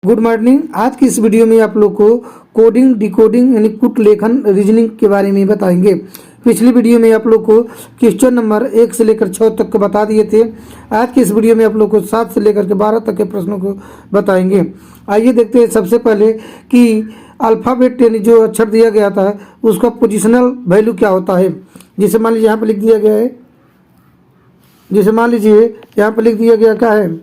Good morning. आज की इस वीडियो में आप लोग को कोडिंग, डिकोडिंग यानी कूट लेखन, रीजनिंग के बारे में बताएंगे। पिछली वीडियो में आप लोग को क्वेश्चन नंबर 1 से लेकर 6 तक को बता दिए थे। आज की इस वीडियो में आप लोग को 7 से लेकर के 12 तक के प्रश्नों को बताएंगे। आइए देखते हैं सबसे पहले कि अल्फ़ाबेट यानी जो अक्षर दिया गया था उसका पोजिशनल वैल्यू क्या होता है। जिसे मान लीजिए यहाँ पर लिख दिया गया है, जिसे मान लीजिए यहाँ पर लिख दिया गया क्या है,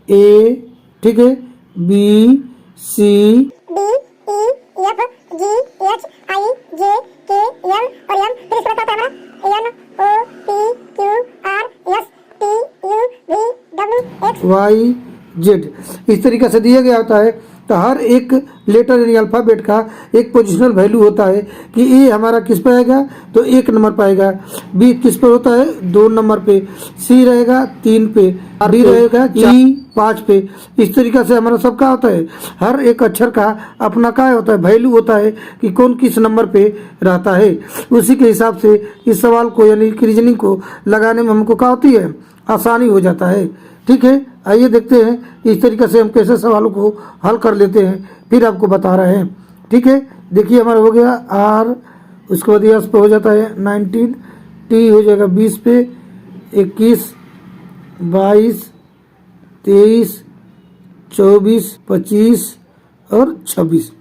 ए, ठीक है, बी, सी, डी, ई, एफ, जी, एच, आई, जे, के, एल और एम। फिर इसके बाद आता है हमारा N, O, P, Q, R, S, T, U, V, W, X, Y, Z. इस तरीके से दिया गया होता है। तो हर एक लेटर यानी अल्फ़ाबेट का एक पोजिशनल वैल्यू होता है कि ए हमारा किस पे आएगा तो 1 नंबर पर आएगा, बी किस पर होता है 2 नंबर पे, सी रहेगा 3 पे, डी रहेगा 5 पे। इस तरीके से हमारा सबका होता है। हर एक अक्षर का अपना क्या होता है, वैल्यू होता है कि कौन किस नंबर पे रहता है। उसी के हिसाब से इस सवाल को यानी कि रीजनिंग को लगाने में हमको क्या होती है, आसानी हो जाता है। ठीक है, आइए देखते हैं इस तरीके से हम कैसे सवालों को हल कर लेते हैं, फिर आपको बता रहे हैं। ठीक है, देखिए हमारा हो गया आर, उसके बाद एस पे हो जाता है 19, टी हो जाएगा 20 पे, 21, 22, 23, 24, 25 और 26।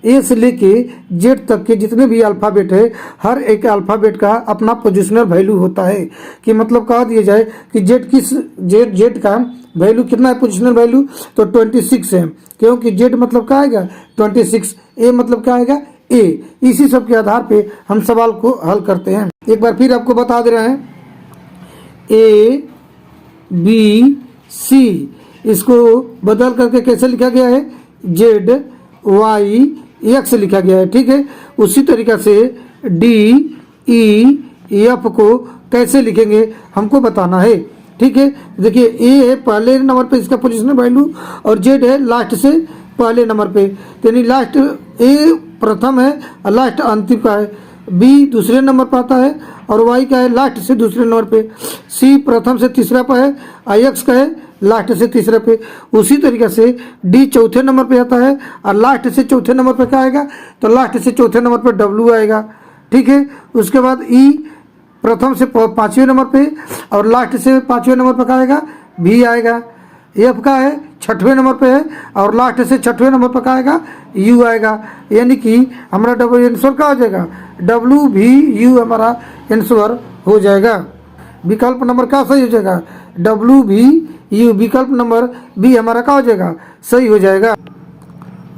ए से लेके जेड तक के जितने भी अल्फ़ाबेट है, हर एक अल्फ़ाबेट का अपना पोजिशनल वैल्यू होता है। कि मतलब कहा दिया जाए कि जेड का वैल्यू कितना है, पोजिशनल वैल्यू तो 26 है, क्योंकि जेड मतलब क्या आएगा 26, ए मतलब क्या आएगा ए। इसी सब के आधार पे हम सवाल को हल करते हैं। एक बार फिर आपको बता दे रहे हैं, ए, बी, सी, इसको बदल करके कैसे लिखा गया है, जेड, वाई, एक्स लिखा गया है। ठीक है, उसी तरीक़ा से डी, ई, एफ को कैसे लिखेंगे हमको बताना है। ठीक है, देखिए ए है पहले नंबर पे इसका पोजिशनल वैल्यू और जेड है लास्ट से पहले नंबर पे, यानी लास्ट ए प्रथम है और लास्ट अंतिम का है, बी दूसरे नंबर पर आता है और वाई का है लास्ट से दूसरे नंबर पे, सी प्रथम से तीसरा पर है और एक्स का है लास्ट से तीसरे पे। उसी तरीके से डी चौथे नंबर पे आता है और लास्ट से चौथे नंबर पे क्या आएगा तो लास्ट से चौथे नंबर पे डब्ल्यू आएगा। ठीक है, उसके बाद ई प्रथम से 5वें नंबर पे और लास्ट से 5वें नंबर पे क्या आएगा, भी आएगा। एफ का है 6वें नंबर पे है और लास्ट से 6वें नंबर पर क्या आएगा, यू आएगा। यानी कि हमारा डबल आंसर क्या हो जाएगा, डब्ल्यू भी यू हमारा आंसर हो जाएगा। विकल्प नंबर क्या सही हो जाएगा, डब्ल्यू भी यू, विकल्प नंबर बी हमारा क्या हो जाएगा, सही हो जाएगा।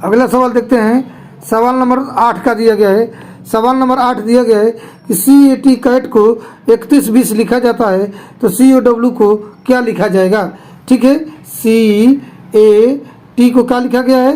अगला सवाल देखते हैं। सवाल नंबर 8 का दिया गया है। सवाल नंबर 8 दिया गया है कि CAT कैट को 3120 लिखा जाता है तो COW को क्या लिखा जाएगा। ठीक है, CAT को क्या लिखा गया है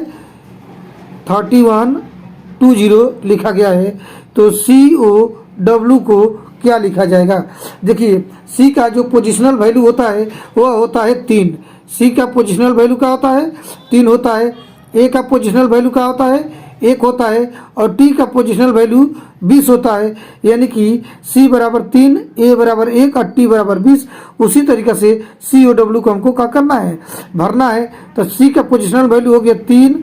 3120 लिखा गया है, तो COW को क्या लिखा जाएगा। देखिए सी का जो पोजिशनल वैल्यू होता है वह होता है 3। सी का पोजिशनल वैल्यू क्या होता है 3 होता है। ए का पोजिशनल वैल्यू क्या होता है 1 होता है और टी का पोजिशनल वैल्यू 20 होता है। यानी कि सी बराबर 3, ए बराबर 1 और टी बराबर 20। उसी तरीके से COW को हमको क्या करना है, भरना है। तो सी का पोजिशनल वैल्यू हो गया 3,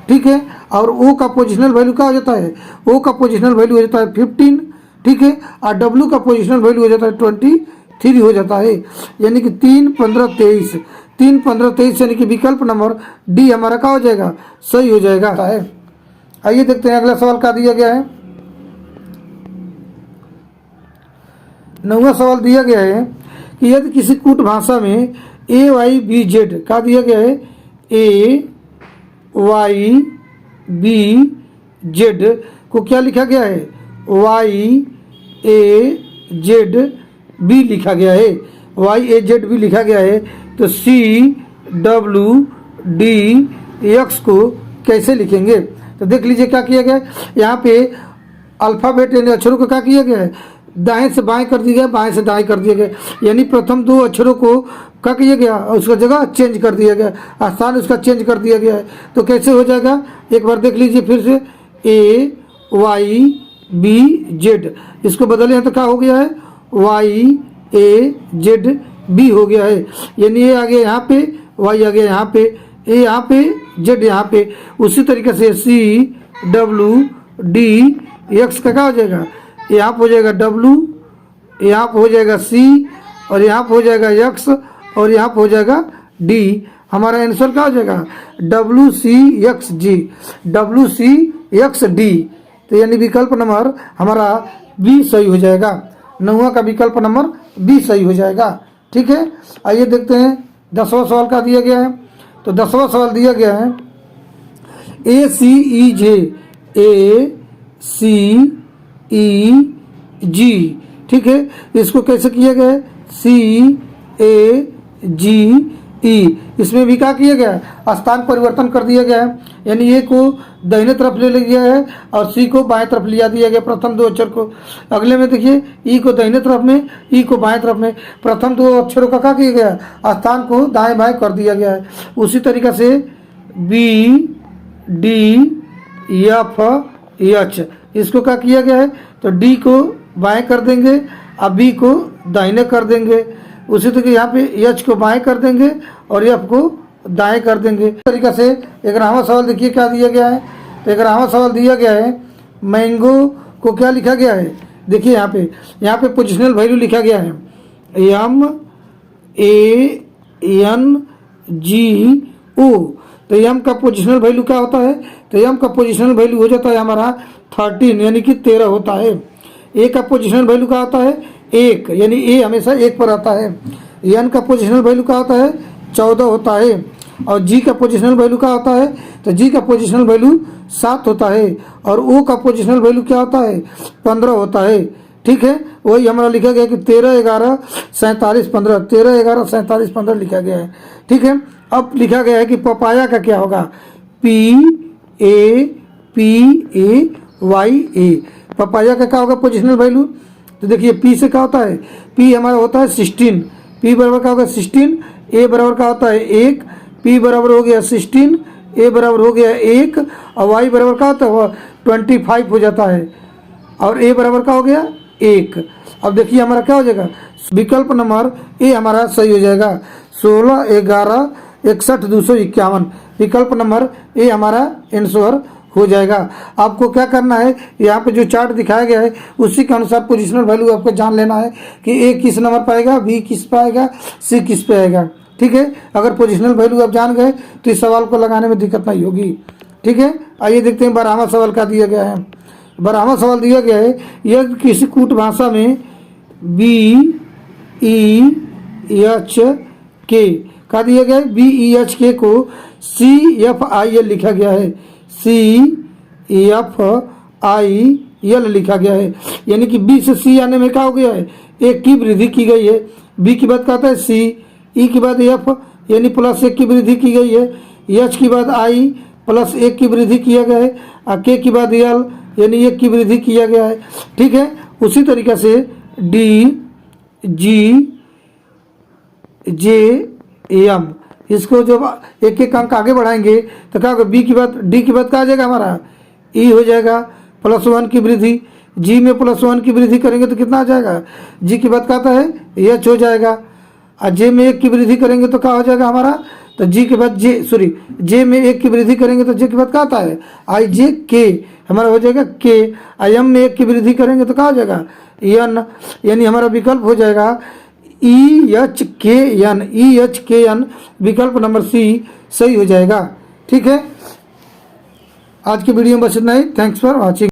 ठीक है, और ओ का पोजिशनल वैल्यू क्या हो जाता है, ओ का पोजिशनल वैल्यू हो जाता है 15, ठीक है, और डब्ल्यू का पोजिशनल वैल्यू हो जाता है 23 हो जाता है। यानी कि 3, 15, 23, 3, 15, 23 यानी कि विकल्प नंबर डी हमारा क्या हो जाएगा, सही हो जाएगा। आइए देखते हैं अगला सवाल क्या दिया गया है। 9वां सवाल दिया गया है कि यदि किसी कूट भाषा में AYBZ का दिया गया है, AYBZ को क्या लिखा गया है, YAZB लिखा गया है, YAZB लिखा गया है। तो CWDX को कैसे लिखेंगे। तो देख लीजिए क्या किया गया है, यहाँ पे अल्फ़ाबेट यानी अक्षरों को क्या किया गया है, दाएं से बाएं कर दिया गया, बाएं से दाएं कर दिया गया। यानी प्रथम 2 अक्षरों को क्या किया गया, उसका जगह चेंज कर दिया गया, स्थान उसका चेंज कर दिया गया है। तो कैसे हो जाएगा, एक बार देख लीजिए फिर से, AYBZ, इसको बदले हैं तो क्या हो गया है, YAZB हो गया है। यानी ये आ गया यहाँ पे, Y आ गया यहाँ पे, ए यहाँ पे जेड यहाँ पे। उसी तरीके से सी डब्ल्यू डी एक्स का क्या हो जाएगा, यहाँ पे हो जाएगा डब्ल्यू, यहाँ पे हो जाएगा सी, और यहाँ पे हो जाएगा एक्स, और यहाँ पे हो जाएगा डी। हमारा आंसर क्या हो जाएगा, डब्ल्यू सी एक्स जी, डब्ल्यू सी एक्स डी। तो यानी विकल्प नंबर हमारा बी सही हो जाएगा। 9वां का विकल्प नंबर बी सही हो जाएगा। ठीक है, आइए देखते हैं 10वां सवाल का दिया गया है। तो 10वां सवाल दिया गया है ए सी ई जे, ए सी ई जी। ठीक है, इसको कैसे किया गया है, सी ए जी ई। इसमें भी क्या किया गया है, स्थान परिवर्तन कर दिया गया है, यानी ए को दाहिने तरफ ले लिया गया है और सी को बाएं तरफ लिया दिया गया, प्रथम दो अक्षर को। अगले में देखिए ई को दाहिने तरफ में, ई को बाएं तरफ में, प्रथम दो अक्षरों का क्या किया गया है, स्थान को दाएं बाएं कर दिया गया है। उसी तरीके से बी डी एफ एच, इसको क्या किया गया है, तो डी को बाएं कर देंगे और बी को दाहिने कर देंगे। उसी तरीके यहाँ पे एच को बाएं कर देंगे और एफ को दाएं कर देंगे। इस तरीके से 11वां सवाल देखिए क्या दिया गया है। तो 11वां सवाल दिया गया है मैंगो को क्या लिखा गया है, देखिए यहाँ पे पोजिशनल वैल्यू लिखा गया है एम ए एन जी ओ। तो एम का पोजिशनल वैल्यू क्या होता है, तो एम का पोजिशनल वैल्यू हो जाता है हमारा 13 यानी कि 13 होता है। ए का पोजिशनल वैल्यू क्या होता है, 1 यानी ए हमेशा 1 पर आता है। एन का पोजिशनल वैल्यू क्या होता है, 14 होता है। और जी का पोजिशनल वैल्यू क्या होता है, तो जी का पोजिशनल वैल्यू 7 होता है। और ओ का पोजिशनल वैल्यू क्या होता है, 15 होता है। ठीक है, वही हमारा लिखा गया कि 13 11 47 15, 13 11 47 15 लिखा गया है। ठीक है, अब लिखा गया है कि पपाया का क्या होगा, P A Y A. Papaya का क्या होगा पोजिशनल वैल्यू, तो देखिए पी से क्या होता है, पी हमारा होता है 16, पी बराबर क्या होगा 16, ए बराबर क्या होता है 1, पी बराबर हो गया 16, ए बराबर हो गया 1, और वाई बराबर क्या होता है वह 25 हो जाता है, और ए बराबर क्या हो गया 1। अब देखिए हमारा क्या हो जाएगा, विकल्प नंबर ए हमारा सही हो जाएगा। 16 11 61 251 विकल्प नंबर ए हमारा आंसर हो जाएगा। आपको क्या करना है, यहाँ पे जो चार्ट दिखाया गया है उसी के अनुसार पोजिशनल वैल्यू आपको जान लेना है कि ए किस नंबर पर आएगा, बी किस पे आएगा, सी किस पे आएगा। ठीक है, अगर पोजिशनल वैल्यू आप जान गए तो इस सवाल को लगाने में दिक्कत नहीं होगी। ठीक है, आइए देखते हैं 12वां सवाल क्या दिया गया है। 12वां सवाल दिया गया है, यह किसी कूट भाषा में बी ई एच के क्या दिया गया है, बी ई एच के को सी एफ आई एल लिखा गया है, सी एफ आई एल लिखा गया है। यानी कि बी से सी आने में क्या हो गया है, एक की वृद्धि की गई है। बी की बात कहता है सी, ई की बात एफ यानी +1 की वृद्धि की गई है, एच की बात आई +1 की वृद्धि किया गया है, और के की बात एल यानी 1 की वृद्धि किया गया है। ठीक है, उसी तरीके से डी जी जे एम, इसको जब एक एक अंक आगे बढ़ाएंगे तो क्या होगा, बी की बात डी की बात क्या आ जाएगा हमारा, ई हो जाएगा +1 की वृद्धि। जी में +1 की वृद्धि करेंगे तो कितना आ जाएगा, जी की बात कहता है एच हो जाएगा। और जे में 1 की वृद्धि करेंगे तो क्या हो जाएगा हमारा, तो जी के बाद जे में 1 की वृद्धि करेंगे तो जे की बात क्या आता है, आई जे के हमारा हो जाएगा के। एम में 1 की वृद्धि करेंगे तो क्या हो जाएगा एन, यानी हमारा विकल्प हो जाएगा ई एच के एन, विकल्प नंबर सी सही हो जाएगा। ठीक है, आज की वीडियो में बस इतना ही। Thanks for watching.